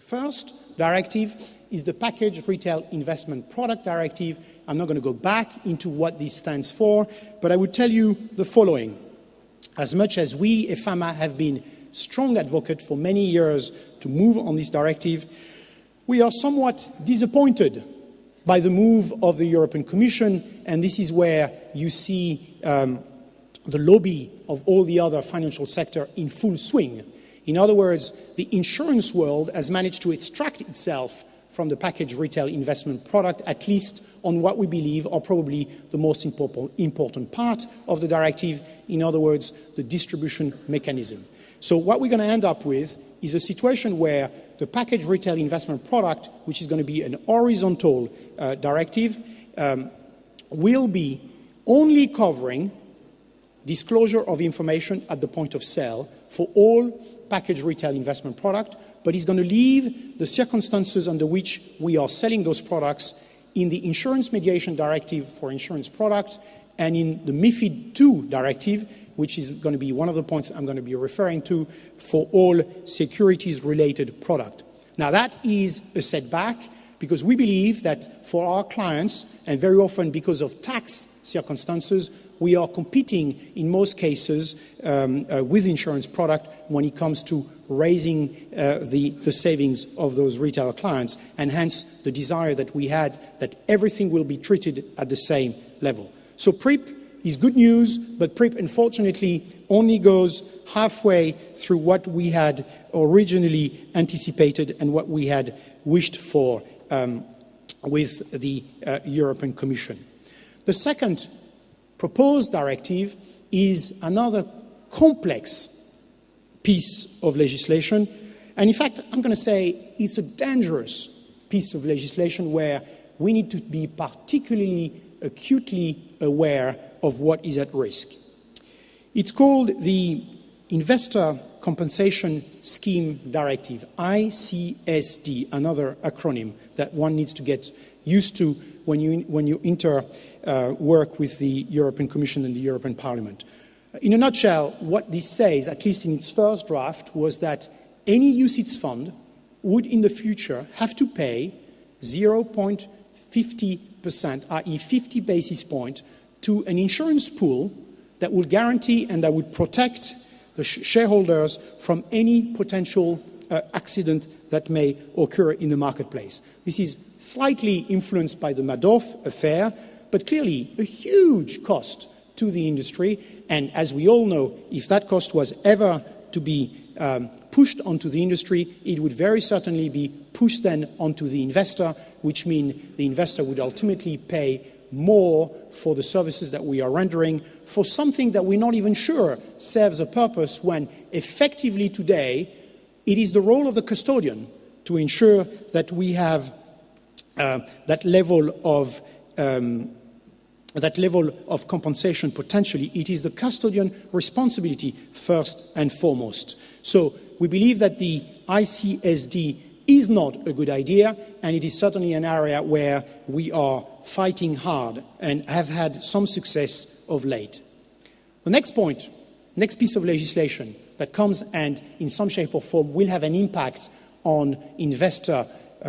first directive is the Packaged Retail Investment Product Directive. I'm not going to go back into what this stands for, but I would tell you the following. As much as we, Efama, have been strong advocate for many years to move on this directive, we are somewhat disappointed by the move of the European Commission, and this is where you see the lobby of all the other financial sector in full swing. In other words, the insurance world has managed to extract itself from the packaged retail investment product, at least on what we believe are probably the most important part of the directive, in other words, the distribution mechanism. So what we're going to end up with is a situation where the packaged retail investment product, which is going to be an horizontal directive, will be only covering disclosure of information at the point of sale for all packaged retail investment product, but is going to leave the circumstances under which we are selling those products in the Insurance Mediation Directive for insurance products and in the MiFID II directive, which is going to be one of the points I'm going to be referring to for all securities-related product. Now, that is a setback because we believe that for our clients, and very often because of tax circumstances, we are competing in most cases with insurance product when it comes to raising the savings of those retail clients, and hence the desire that we had that everything will be treated at the same level. So PRIP is good news, but PRIP unfortunately only goes halfway through what we had originally anticipated and what we had wished for with the European Commission. The second proposed directive is another complex piece of legislation, and in fact, I'm going to say it's a dangerous piece of legislation where we need to be particularly acutely aware of what is at risk. It's called the Investor Compensation Scheme Directive, Icsd, another acronym that one needs to get used to when you work with the European Commission and the European Parliament. In a nutshell, what this says, at least in its first draft, was that any UCITS fund would in the future have to pay 0.50%, i.e. 50 basis points, to an insurance pool that will guarantee and that would protect the shareholders from any potential accident that may occur in the marketplace. This is slightly influenced by the Madoff affair, but clearly a huge cost to the industry. And as we all know, if that cost was ever to be pushed onto the industry, it would very certainly be pushed then onto the investor, which means the investor would ultimately pay more for the services that we are rendering for something that we're not even sure serves a purpose, when effectively today it is the role of the custodian to ensure that we have that level of compensation potentially. It is the custodian responsibility first and foremost. So we believe that the Icsd is not a good idea, and it is certainly an area where we are fighting hard and have had some success of late. The next point, next piece of legislation that comes and in some shape or form will have an impact on investor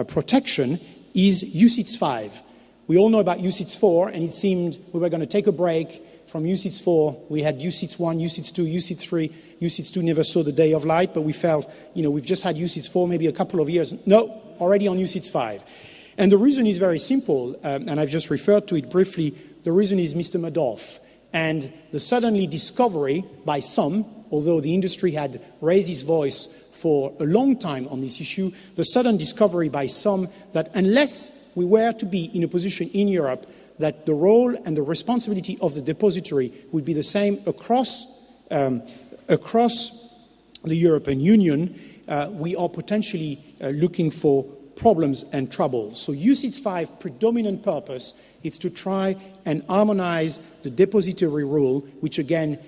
protection is UCITS 5. We all know about UCITS 4, and it seemed we were going to take a break from UCITS 4. We had UCITS 1, UCITS 2, UCITS 3. UCITS 2 never saw the day of light, but we felt, we've just had UCITS 4 maybe a couple of years. No, already on UCITS 5. And the reason is very simple, and I've just referred to it briefly. The reason is Mr. Madoff and the suddenly discovery by some, although the industry had raised its voice for a long time on this issue, the sudden discovery by some that unless we were to be in a position in Europe that the role and the responsibility of the depository would be the same across the European Union, we are potentially looking for problems and trouble. So UCITS 5 predominant purpose is to try and harmonize the depository rule, which again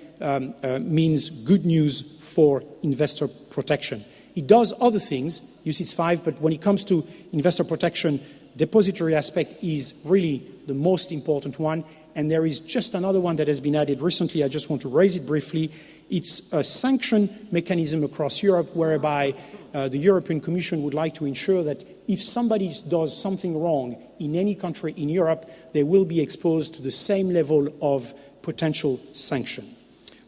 means good news for investor protection. It does other things, UCITS 5, but when it comes to investor protection, depository aspect is really the most important one. And there is just another one that has been added recently. I just want to raise it briefly. It's a sanction mechanism across Europe whereby the European Commission would like to ensure that if somebody does something wrong in any country in Europe, they will be exposed to the same level of potential sanction.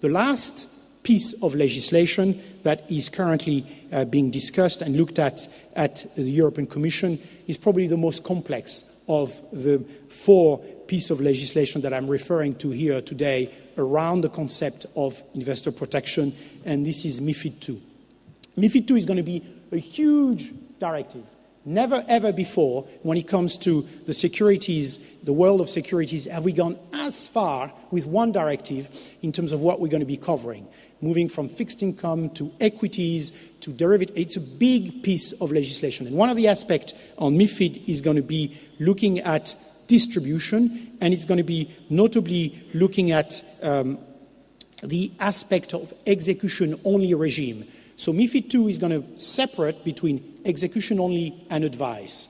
The last piece of legislation that is currently being discussed and looked at the European Commission is probably the most complex of the 4 pieces of legislation that I'm referring to here today around the concept of investor protection, and this is MiFID II. MiFID II is going to be a huge directive. Never ever before, when it comes to the securities, the world of securities, have we gone as far with one directive in terms of what we're going to be covering. Moving from fixed income to equities to derivatives, it's a big piece of legislation. And one of the aspects on MiFID is going to be looking at distribution, and it's going to be notably looking at the aspect of execution-only regime. So MiFID II is going to separate between execution-only and advice.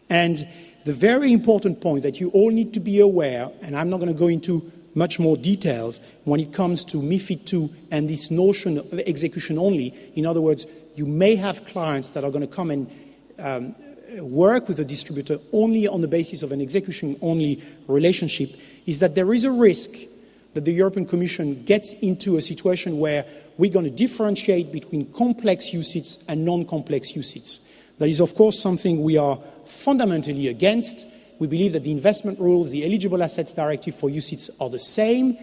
And the very important point that you all need to be aware, and I'm not going to go into much more details when it comes to MiFID II and this notion of execution-only. In other words, you may have clients that are going to come and work with a distributor only on the basis of an execution-only relationship, is that there is a risk that the European Commission gets into a situation where we're going to differentiate between complex UCITS and non-complex UCITS. That is, of course, something we are fundamentally against. We believe that the investment rules, the eligible assets directive for UCITS are the same.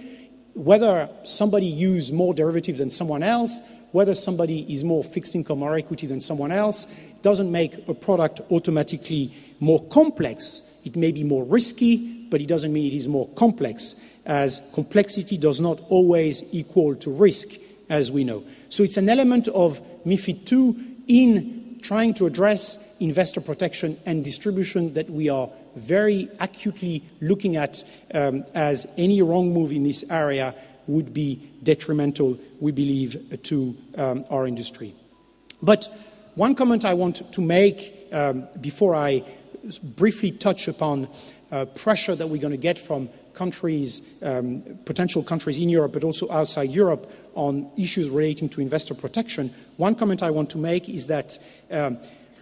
Whether somebody uses more derivatives than someone else, whether somebody is more fixed income or equity than someone else, doesn't make a product automatically more complex. It may be more risky, but it doesn't mean it is more complex, as complexity does not always equal to risk, as we know. So it's an element of MiFID II in trying to address investor protection and distribution that we are very acutely looking at, as any wrong move in this area would be detrimental, we believe, to our industry. But one comment I want to make before I briefly touch upon pressure that we're going to get from countries, potential countries in Europe, but also outside Europe on issues relating to investor protection, one comment I want to make is that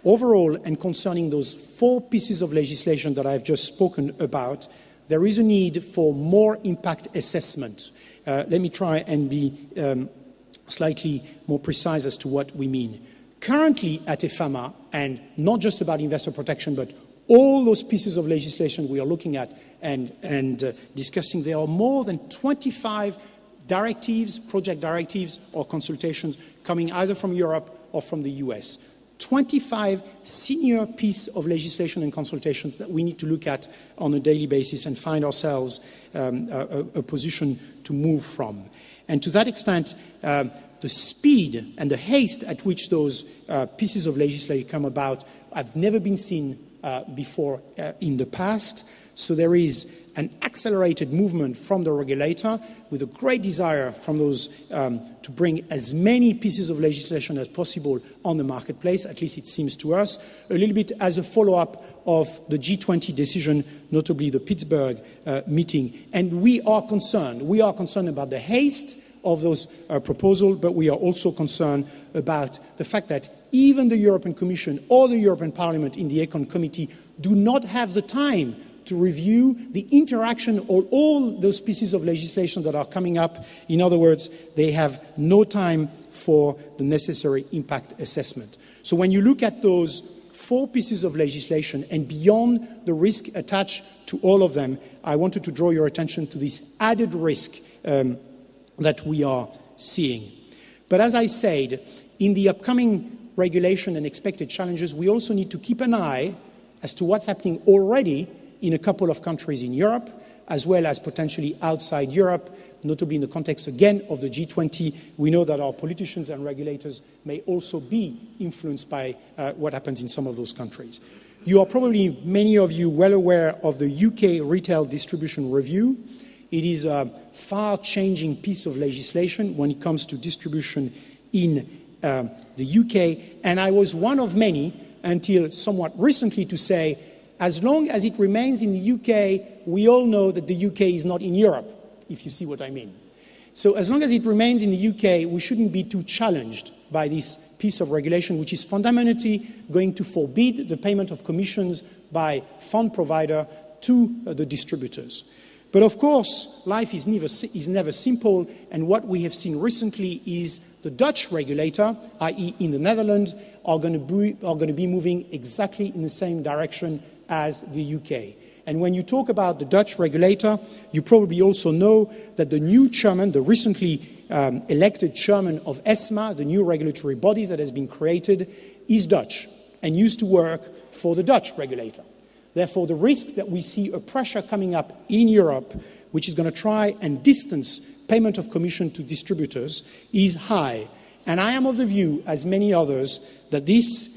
overall, and concerning those 4 pieces of legislation that I've just spoken about, there is a need for more impact assessment. Let me try and be slightly more precise as to what we mean. Currently at Efama, and not just about investor protection, but all those pieces of legislation we are looking at and discussing, there are more than 25 directives, project directives, or consultations coming either from Europe or from the US. 25 senior pieces of legislation and consultations that we need to look at on a daily basis and find ourselves a position to move from. And to that extent, the speed and the haste at which those pieces of legislation come about have never been seen before in the past. So there is an accelerated movement from the regulator with a great desire from those to bring as many pieces of legislation as possible on the marketplace, at least it seems to us, a little bit as a follow-up of the G20 decision, notably the Pittsburgh meeting. And we are concerned. We are concerned about the haste of those proposals, but we are also concerned about the fact that even the European Commission or the European Parliament in the Econ Committee do not have the time to review the interaction of all those pieces of legislation that are coming up. In other words, they have no time for the necessary impact assessment. So when you look at those 4 pieces of legislation and beyond the risk attached to all of them, I wanted to draw your attention to this added risk that we are seeing. But as I said, in the upcoming regulation and expected challenges, we also need to keep an eye as to what's happening already in a couple of countries in Europe, as well as potentially outside Europe, notably in the context, again, of the G20. We know that our politicians and regulators may also be influenced by what happens in some of those countries. You are probably, many of you, well aware of the UK Retail Distribution Review. It is a far-changing piece of legislation when it comes to distribution in the UK, and I was one of many until somewhat recently to say, as long as it remains in the UK, we all know that the UK is not in Europe, if you see what I mean. So as long as it remains in the UK, we shouldn't be too challenged by this piece of regulation, which is fundamentally going to forbid the payment of commissions by fund provider to the distributors. But of course, life is never simple, and what we have seen recently is the Dutch regulator, i.e. in the Netherlands, are going to be moving exactly in the same direction as the UK. And when you talk about the Dutch regulator, you probably also know that the new chairman, the recently elected chairman of ESMA, the new regulatory body that has been created, is Dutch and used to work for the Dutch regulator. Therefore, the risk that we see a pressure coming up in Europe, which is going to try and distance payment of commission to distributors, is high. And I am of the view, as many others, that this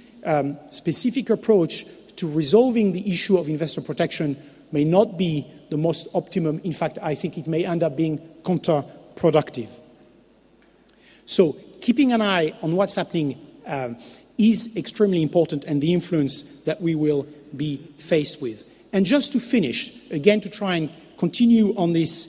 specific approach to resolving the issue of investor protection may not be the most optimum. In fact, I think it may end up being counterproductive. So keeping an eye on what's happening is extremely important, and the influence that we will be faced with. And just to finish, again, to try and continue on this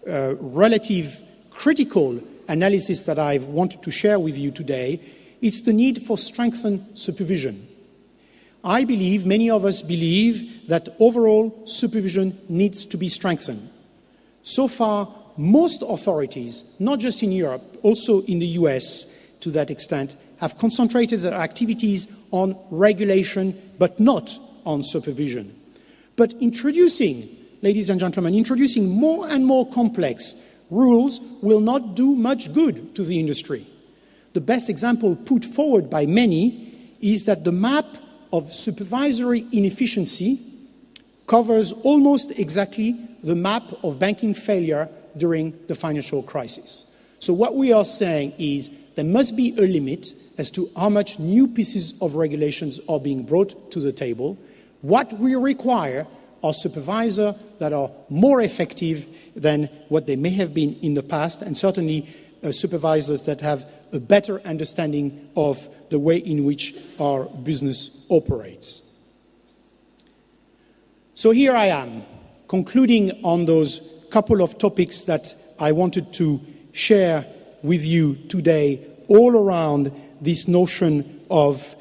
relative critical analysis that I've wanted to share with you today, it's the need for strengthened supervision. I believe, many of us believe, that overall supervision needs to be strengthened. So far, most authorities, not just in Europe, also in the US to that extent, have concentrated their activities on regulation, but not on supervision. But ladies and gentlemen, introducing more and more complex rules will not do much good to the industry. The best example put forward by many is that the map of supervisory inefficiency covers almost exactly the map of banking failure during the financial crisis. So what we are saying is there must be a limit as to how much new pieces of regulations are being brought to the table. What we require are supervisors that are more effective than what they may have been in the past, and certainly supervisors that have a better understanding of the way in which our business operates. So here I am, concluding on those couple of topics that I wanted to share with you today, all around this notion of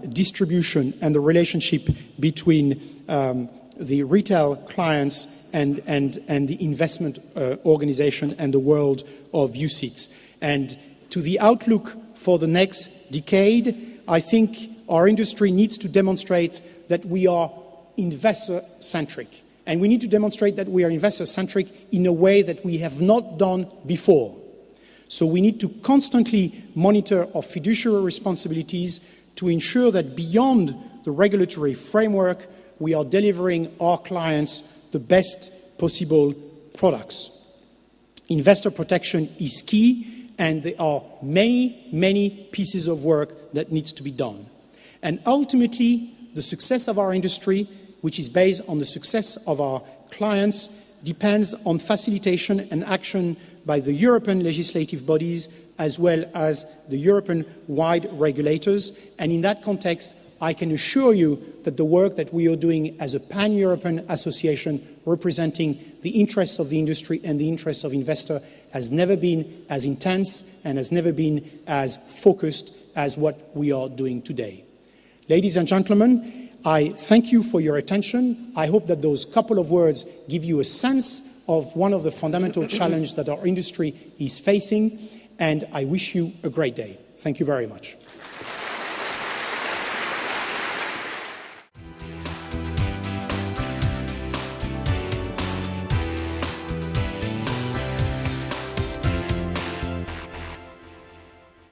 distribution and the relationship between the retail clients and the investment organization and the world of UCITS. And to the outlook for the next decade, I think our industry needs to demonstrate that we are investor-centric. And we need to demonstrate that we are investor-centric in a way that we have not done before. So we need to constantly monitor our fiduciary responsibilities to ensure that beyond the regulatory framework, we are delivering our clients the best possible products. Investor protection is key, and there are many, many pieces of work that needs to be done. And ultimately, the success of our industry, which is based on the success of our clients, depends on facilitation and action by the European legislative bodies as well as the European-wide regulators. And in that context, I can assure you that the work that we are doing as a pan-European association representing the interests of the industry and the interests of investors has never been as intense and has never been as focused as what we are doing today. Ladies and gentlemen, I thank you for your attention. I hope that those couple of words give you a sense of one of the fundamental challenges that our industry is facing, and I wish you a great day. Thank you very much.